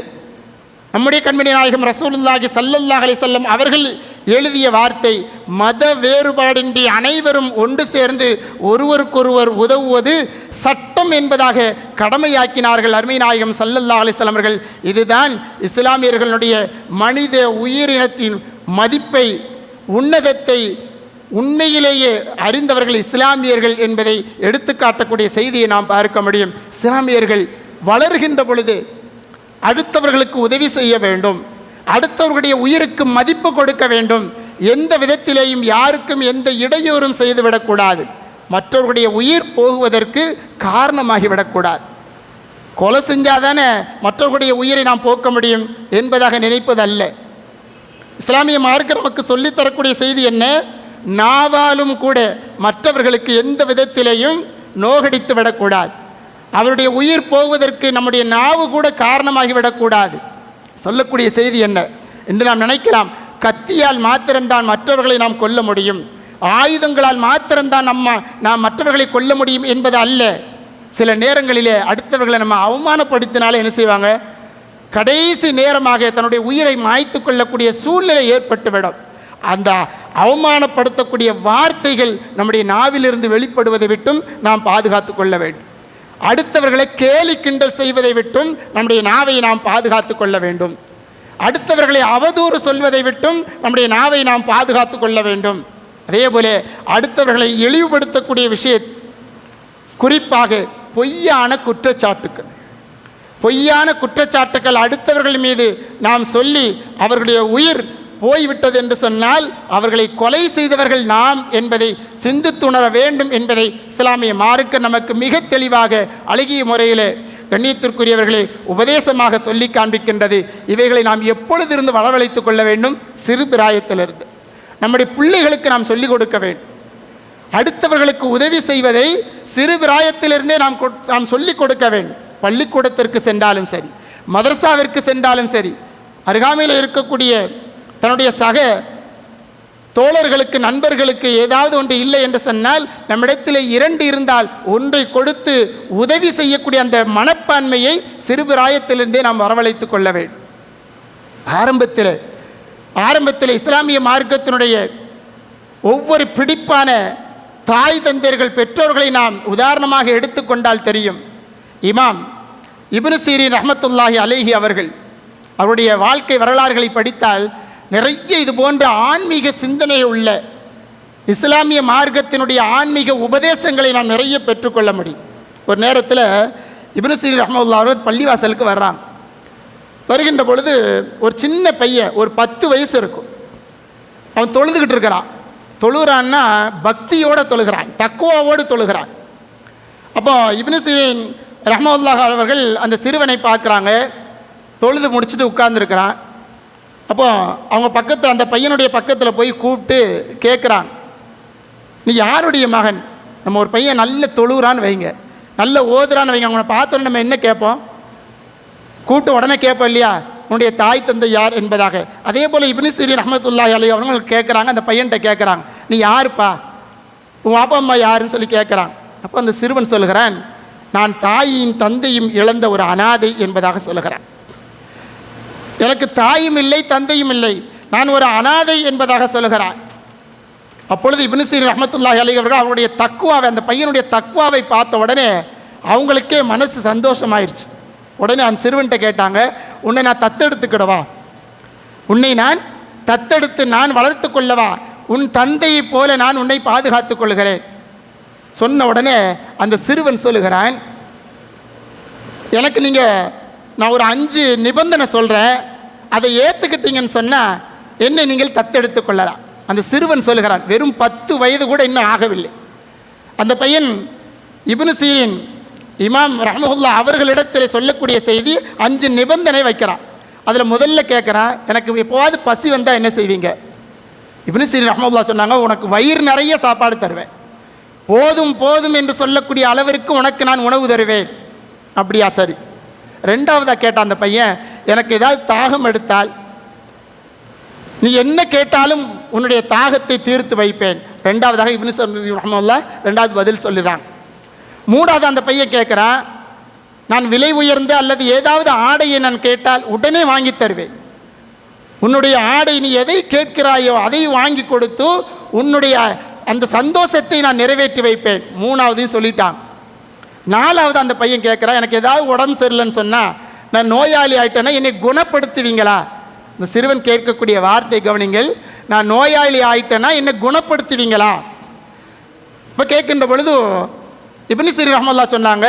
நம்முடைய கண்மணி நாயகம் ரசூலுல்லாஹி ஸல்லல்லாஹு அலைஹி வஸல்லம் அவர்கள் எழுதிய வார்த்தை. மத வேறுபாடின்றி அனைவரும் ஒன்று சேர்ந்து ஒருவருக்கொருவர் உதவுவது சட்டம் என்பதாக கடமையாக்கினார்கள் அருமை நாயகம் ஸல்லல்லாஹு அலைஹி வஸல்லம் அவர்கள். இதுதான் இஸ்லாமியர்களுடைய மனித உயிரினத்தின் மதிப்பை, உன்னதத்தை உண்மையிலேயே அறிந்தவர்கள் இஸ்லாமியர்கள் என்பதை எடுத்துக்காட்டக்கூடிய செய்தியை நாம் பார்க்க முடியும். இஸ்லாமியர்கள் வளர்கின்ற பொழுது அடுத்தவர்களுக்கு உதவி செய்ய வேண்டும், அடுத்தவர்களுடைய உயிருக்கு மதிப்பு கொடுக்க வேண்டும். எந்த விதத்திலேயும் யாருக்கும் எந்த இடையூறும் செய்துவிடக்கூடாது. மற்றவர்களுடைய உயிர் போகுவதற்கு காரணமாகிவிடக்கூடாது. கொலை செஞ்சாதானே மற்றவர்களுடைய உயிரை நாம் போக்க முடியும் என்பதாக நினைப்பது அல்ல. இஸ்லாமிய மார்க்கம் நமக்கு சொல்லித்தரக்கூடிய செய்தி என்ன? நாவாலும் கூட மற்றவர்களுக்கு எந்த விதத்திலேயும் நோகடித்து விடக்கூடாது. அவருடைய உயிர் போவதற்கு நம்முடைய நாவு கூட காரணமாகிவிடக்கூடாது. சொல்லக்கூடிய செய்தி என்ன என்று நாம் நினைக்கலாம். கத்தியால் மாத்திரம்தான் மற்றவர்களை நாம் கொல்ல முடியும், ஆயுதங்களால் மாத்திரம்தான் நாம் மற்றவர்களை கொல்ல முடியும் என்பது அல்ல. சில நேரங்களிலே அடுத்தவர்களை நம்ம அவமானப்படுத்தினாலே என்ன செய்வாங்க? கடைசி நேரமாக தன்னுடைய உயிரை மாய்த்து கொள்ளக்கூடிய சூழ்நிலை ஏற்பட்டுவிடும். அந்த அவமானப்படுத்தக்கூடிய வார்த்தைகள் நம்முடைய நாவிலிருந்து வெளிப்படுவதை விட்டும் நாம் பாதுகாத்து கொள்ள வேண்டும். அடுத்தவர்களை கேலி கிண்டல் செய்வதை விட்டும் நம்முடைய நாவை நாம் பாதுகாத்து கொள்ள வேண்டும். அடுத்தவர்களை அவதூறு சொல்வதை விட்டும் நம்முடைய நாவை நாம் பாதுகாத்து கொள்ள வேண்டும். அதே போல அடுத்தவர்களை இழிவுபடுத்தக்கூடிய குறிப்பாக பொய்யான குற்றச்சாட்டுக்கள் அடுத்தவர்கள் மீது நாம் சொல்லி அவர்களுடைய உயிர் போய்விட்டது என்று சொன்னால் அவர்களை கொலை செய்தவர்கள் நாம் என்பதை சிந்தித்துணர வேண்டும் என்பதை இஸ்லாமிய மார்க்கம் நமக்கு மிக தெளிவாக அழகிய முறையில் கண்ணியத்திற்குரியவர்களை உபதேசமாக சொல்லி காண்பிக்கின்றது. இவைகளை நாம் எப்பொழுதிருந்து வரவழைத்து கொள்ள வேண்டும்? சிறு பிராயத்திலிருந்து நம்முடைய பிள்ளைகளுக்கு நாம் சொல்லிக் கொடுக்க வேண்டும். அடுத்தவர்களுக்கு உதவி செய்வதை சிறு பிராயத்திலிருந்தே நாம் சொல்லிக் கொடுக்க வேண்டும். பள்ளிக்கூடத்திற்கு சென்றாலும் சரி, மதரசாவிற்கு சென்றாலும் சரி, அருகாமையில் இருக்கக்கூடிய தன்னுடைய சக தோழர்களுக்கு, நண்பர்களுக்கு ஏதாவது ஒன்று இல்லை என்று சொன்னால் நம்மிடத்தில் 2 இருந்தால் ஒன்றை கொடுத்து உதவி செய்யக்கூடிய அந்த மனப்பான்மையை சிறுபிராயத்திலிருந்தே நாம் வரவழைத்து கொள்ள வேண்டும். ஆரம்பத்தில் இஸ்லாமிய மார்க்கத்தினுடைய ஒவ்வொரு பிடிப்பான தாய் தந்தையர்கள், பெற்றோர்களை நாம் உதாரணமாக எடுத்துக்கொண்டால் தெரியும். இமாம் இப்னு சீரின் ரஹ்மத்துல்லாஹி அலைஹி அவருடைய வாழ்க்கை வரலாறுகளை படித்தால் நிறைய இது போன்ற ஆன்மீக சிந்தனை உள்ள இஸ்லாமிய மார்க்கத்தினுடைய ஆன்மீக உபதேசங்களை நாம் நிறைய பெற்றுக்கொள்ள முடியும். ஒரு நேரத்தில் இப்னு சீரின் ரஹ்மத்துல்லாஹி அவர்கள் பள்ளிவாசலுக்கு வர்றாங்க. வருகின்ற பொழுது ஒரு சின்ன பையன், ஒரு 10 வயசு இருக்கும், அவன் தொழுதுகிட்டு இருக்கிறான். தொழுகிறான்னா பக்தியோடு தொழுகிறான், தக்குவாவோடு தொழுகிறான். அப்போ இப்னு சீரின் ரஹ்மத்துல்லாஹி அவர்கள் அந்த சிறுவனை பார்க்குறாங்க, தொழுது முடிச்சுட்டு உட்கார்ந்துருக்கிறான். அப்போ அவங்க பக்கத்தில், அந்த பையனுடைய பக்கத்தில் போய் கூப்பிட்டு கேட்குறான், நீ யாருடைய மகன்? நம்ம ஒரு பையன் நல்ல தொழுகிறான்னு வைங்க, நல்ல ஓதுறான்னு வைங்க, அவங்கள பார்த்தோன்னு நம்ம என்ன கேட்போம்? கூப்பிட்டு உடனே கேட்போம் இல்லையா, உன்னுடைய தாய் தந்தை யார் என்பதாக. அதே போல் இப்னு சீரின் ரஹ்மத்துல்லாஹி அலைஹி அவங்க கேட்குறாங்க, அந்த பையன்கிட்ட கேட்குறாங்க, நீ யாருப்பா, உங்கள் அப்பா அம்மா யாருன்னு சொல்லி கேட்குறாங்க. அப்போ அந்த சிறுவன் சொல்லுகிறான், நான் தாயும் தந்தையும் இழந்த ஒரு அனாதை என்பதாக சொல்லுகிறான். எனக்கு தாயும் இல்லை, தந்தையும் இல்லை, நான் ஒரு அனாதை என்பதாக சொல்லுகிறான். அப்பொழுது இப்னு சீரின் ரஹ்மத்துல்லாஹி அலைஹி அவர்கள் அவருடைய தக்வாவை, அந்த பையனுடைய தக்வாவை பார்த்த உடனே அவங்களுக்கே மனசு சந்தோஷமாயிருச்சு. உடனே அந்த சிறுவன்கிட்ட கேட்டாங்க, உன்னை நான் தத்தெடுத்துக்கிடவா? உன்னை நான் தத்தெடுத்து நான் வளர்த்து கொள்ளவா? உன் தந்தையை போல நான் உன்னை பாதுகாத்து கொள்கிறேன். சொன்ன உடனே அந்த சிறுவன் சொல்லுகிறான், எனக்கு நான் ஒரு 5 நிபந்தனை சொல்கிறேன், அதை ஏற்றுக்கிட்டீங்கன்னு சொன்னால் என்னை நீங்கள் தத்தெடுத்து கொள்ளலாம். அந்த சிறுவன் சொல்லுகிறான், வெறும் 10 வயது கூட இன்னும் ஆகவில்லை. அந்த பையன் இப்னு சீரின் இமாம் ரஹ்மத்துல்லாஹி அவர்களிடத்தில் சொல்லக்கூடிய செய்தி 5 நிபந்தனை வைக்கிறான். அதில் முதல்ல கேட்குறான், எனக்கு எப்போவாது பசி வந்தால் என்ன செய்வீங்க? இப்னு சீரின் ரஹ்மத்துல்லாஹி சொன்னாங்க, உனக்கு வயிறு நிறைய சாப்பாடு தருவேன், போதும் போதும் என்று சொல்லக்கூடிய அளவிற்கு உனக்கு நான் உணவு தருவேன். அப்படியா, சரி. 2வதாக கேட்டான் அந்த பையன், எனக்கு ஏதாவது தாகம் எடுத்தால் நீ என்ன கேட்டாலும் உன்னுடைய தாகத்தை தீர்த்து வைப்பேன். ரெண்டாவதாக இப்னு சீரின் ரஹ்மத்துல்லாஹ் ரெண்டாவது பதில் சொல்லிடுறாங்க. மூணாவது அந்த பையன் கேட்குறான், நான் விலை உயர்ந்த அல்லது ஏதாவது ஆடையை நான் கேட்டால் உடனே வாங்கி தருவேன். உன்னுடைய ஆடை நீ எதை கேட்கிறாயோ அதை வாங்கி கொடுத்து உன்னுடைய அந்த சந்தோஷத்தை நான் நிறைவேற்றி வைப்பேன். மூணாவதையும் சொல்லிட்டான். நாலாவது அந்த பையன் கேட்குறான், எனக்கு ஏதாவது உடம்பு சரியில்லைன்னு சொன்னால், நான் நோயாளி ஆகிட்டேன்னா என்னை குணப்படுத்துவீங்களா? இந்த சிறுவன் கேட்கக்கூடிய வார்த்தை கவனிங்கள், நான் நோயாளி ஆகிட்டேன்னா என்னை குணப்படுத்துவீங்களா? இப்போ கேட்கின்ற பொழுது இப்னு சீரின் ரஹ்மத்துல்லாஹ் சொன்னாங்க,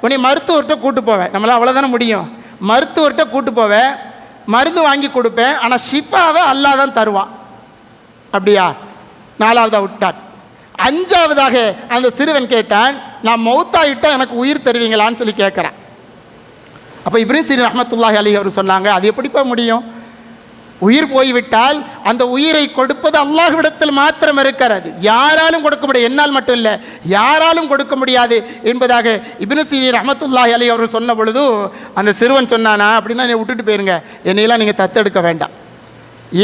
உன்னை மருத்துவர்கிட்ட கூட்டு போவேன், நம்மளால் அவ்வளோதானே முடியும், மருத்துவர்கிட்ட கூட்டு போவேன், மருந்து வாங்கி கொடுப்பேன், ஆனால் ஷிஃபாவை அல்லாஹ் தான் தருவான். அப்படியா? நாலாவதாக விட்டார். அஞ்சாவதாக அந்த சிறுவன் கேட்டான், நான் மௌத்தாயிட்டா எனக்கு உயிர் தருவீங்களான்னு சொல்லி கேட்குறான். அப்போ இப்னு சீரின் ரஹ்மத்துல்லாஹி அலைஹி அவர் சொன்னாங்க, அது எப்படிப்பா முடியும்? உயிர் போய்விட்டால் அந்த உயிரை கொடுப்பது அல்லாஹ்விடத்தில் மாத்திரம் இருக்கிறது, யாராலும் கொடுக்க முடியாது, என்னால் மட்டும் இல்லை, யாராலும் கொடுக்க முடியாது என்பதாக இப்னு சீரின் ரஹ்மத்துல்லாஹி அலைஹி அவர்கள் சொன்ன பொழுது அந்த சிறுவன் சொன்னானா, அப்படின்னா என்னை விட்டுட்டு போயிருங்க, என்னையெல்லாம் நீங்கள் தத்தெடுக்க வேண்டாம்.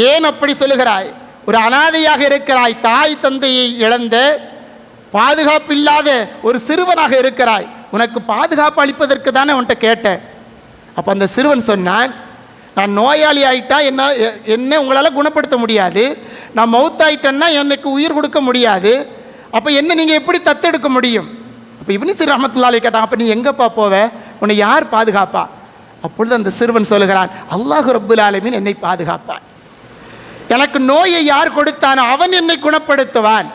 ஏன் அப்படி சொல்லுகிறாய்? ஒரு அனாதையாக இருக்கிறாய், தாய் தந்தையை இழந்த பாதுகாப்பு இல்லாத ஒரு சிறுவனாக இருக்கிறாய், உனக்கு பாதுகாப்பு அளிப்பதற்கு தானே உன்கிட்ட கேட்டேன். அப்போ அந்த சிறுவன் சொன்னான், நான் நோயாளி ஆகிட்டா என்ன உங்களால் குணப்படுத்த முடியாது, நான் மௌத்தாயிட்டேன்னா எனக்கு உயிர் கொடுக்க முடியாது, அப்போ என்ன நீங்கள் எப்படி தத்தெடுக்க முடியும்? அப்போ இப்னு சீரின் ரஹ்மத்துல்லாஹி அலைஹி கேட்டான், அப்போ நீ எங்கேப்பா போவ, உன்னை யார் பாதுகாப்பா? அப்பொழுது அந்த சிறுவன் சொல்லுகிறான், அல்லாஹ் ரப்புல் ஆலமீன் என்னை பாதுகாப்பான், எனக்கு நோயை யார் கொடுத்தானோ அவன் என்னை குணப்படுத்துவான்,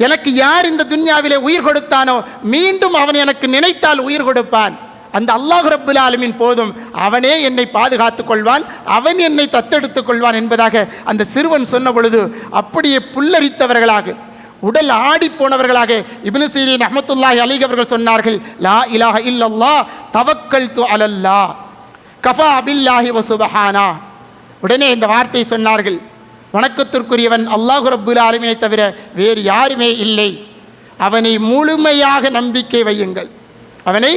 எனக்கு யார் இந்த துன்யாவிலே உயிர் கொடுத்தானோ மீண்டும் அவன் எனக்கு நினைத்தால் உயிர் கொடுப்பான், அந்த அல்லாஹ் ரப்புல் ஆலமீன் போதும், அவனே என்னை பாதுகாத்துக் கொள்வான், அவன் என்னை தத்தெடுத்துக் கொள்வான் என்பதாக அந்த சிறுவன் சொன்ன பொழுது அப்படியே புல்லரித்தவர்களாக, உடல் ஆடி போனவர்களாக இப்னு சீரின் ரஹ்மத்துல்லாஹி அலைஹி அவர்கள் சொன்னார்கள், லா இலாஹ இல்லல்லாஹ் தவக்கல்து அலல்லாஹ் கஃபா பில்லாஹி வ சுப்ஹானா. உடனே இந்த வார்த்தை சொன்னார்கள், வணக்கத்திற்குரியவன் அல்லாஹ் ரப்புல் ஆலமீனை தவிர வேறு யாருமே இல்லை, அவனை முழுமையாக நம்பிக்கை வையுங்கள், அவனை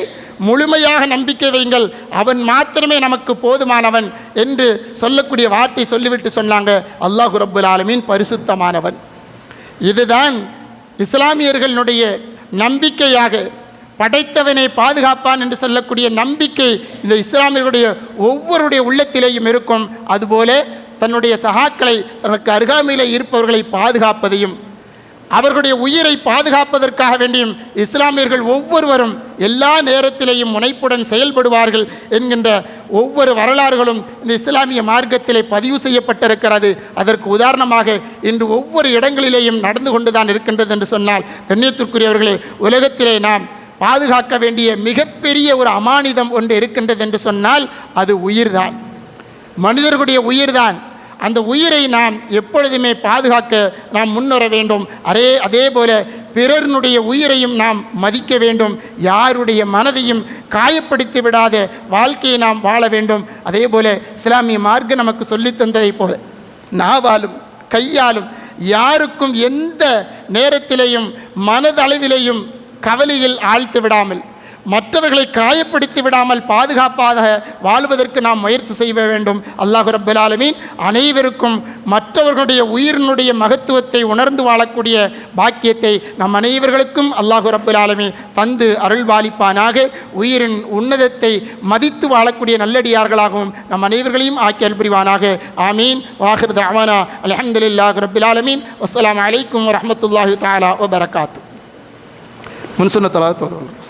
முழுமையாக நம்பிக்கை வையுங்கள், அவன் மாத்திரமே நமக்கு போதுமானவன் என்று சொல்லக்கூடிய வார்த்தை சொல்லிவிட்டு சொன்னாங்க, அல்லாஹ் ரப்புல் ஆலமீன் பரிசுத்தமானவன். இதுதான் இஸ்லாமியர்களுடைய நம்பிக்கையாக, படைத்தவனை பாதுகாப்பான் என்று சொல்லக்கூடிய நம்பிக்கை இந்த இஸ்லாமியர்களுடைய ஒவ்வொருடைய உள்ளத்திலேயும் இருக்கும். அதுபோல தன்னுடைய சகாக்களை, தனக்கு அருகாமையில் இருப்பவர்களை பாதுகாப்பதையும் அவர்களுடைய உயிரை பாதுகாப்பதற்காக வேண்டியும் இஸ்லாமியர்கள் ஒவ்வொருவரும் எல்லா நேரத்திலேயும் முனைப்புடன் செயல்படுவார்கள் என்கின்ற ஒவ்வொரு வரலாறுகளும் இந்த இஸ்லாமிய மார்க்கத்திலே பதிவு செய்யப்பட்டிருக்கிறது. அதற்கு உதாரணமாக இன்று ஒவ்வொரு இடங்களிலேயும் நடந்து கொண்டுதான் இருக்கின்றது என்று சொன்னால், கண்ணியத்திற்குரியவர்களே, உலகத்திலே நாம் பாதுகாக்க வேண்டிய மிகப்பெரிய ஒரு அமானிதம் ஒன்று இருக்கின்றது என்று சொன்னால் அது உயிர்தான், மனிதர்களுடைய உயிர்தான். அந்த உயிரை நாம் எப்பொழுதுமே பாதுகாக்க நாம் முன்வர வேண்டும். அதே போல பிறருடைய உயிரையும் நாம் மதிக்க வேண்டும், யாருடைய மனதையும் காயப்படுத்தி விடாத வாழ்க்கையை நாம் வாழ வேண்டும். அதே போல இஸ்லாமிய மார்க்கம் நமக்கு சொல்லித்தந்ததை போல நாவாலும் கையாலும் யாருக்கும் எந்த நேரத்திலேயும் மனதளவிலேயும் கவலையில் ஆழ்த்து விடாமல், மற்றவர்களை காயப்படுத்தி விடாமல் பாதுகாப்பாக வாழ்வதற்கு நாம் முயற்சி செய்ய வேண்டும். அல்லாஹ் ரப்பல் ஆலமீன் அனைவருக்கும் மற்றவர்களுடைய உயிரினுடைய மகத்துவத்தை உணர்ந்து வாழக்கூடிய பாக்கியத்தை நம் அனைவர்களுக்கும் அல்லாஹ் ரப்பல் ஆலமீன் தந்து அருள்வாளிப்பானாக. உயிரின் உன்னதத்தை மதித்து வாழக்கூடிய நல்லடியார்களாகவும் நம் அனைவர்களையும் ஆக்கியல் புரிவானாக. ஆமீன். வாஹிர் தஅவானா அல்ஹம்துலில்லாஹி ரப்பில் ஆலமீன். வஸ்ஸலாமு அலைக்கும் வரஹ்மத்துல்லாஹி தஆலா வபரகாத்துஹு. முன்சுன்னத்துல்லாஹி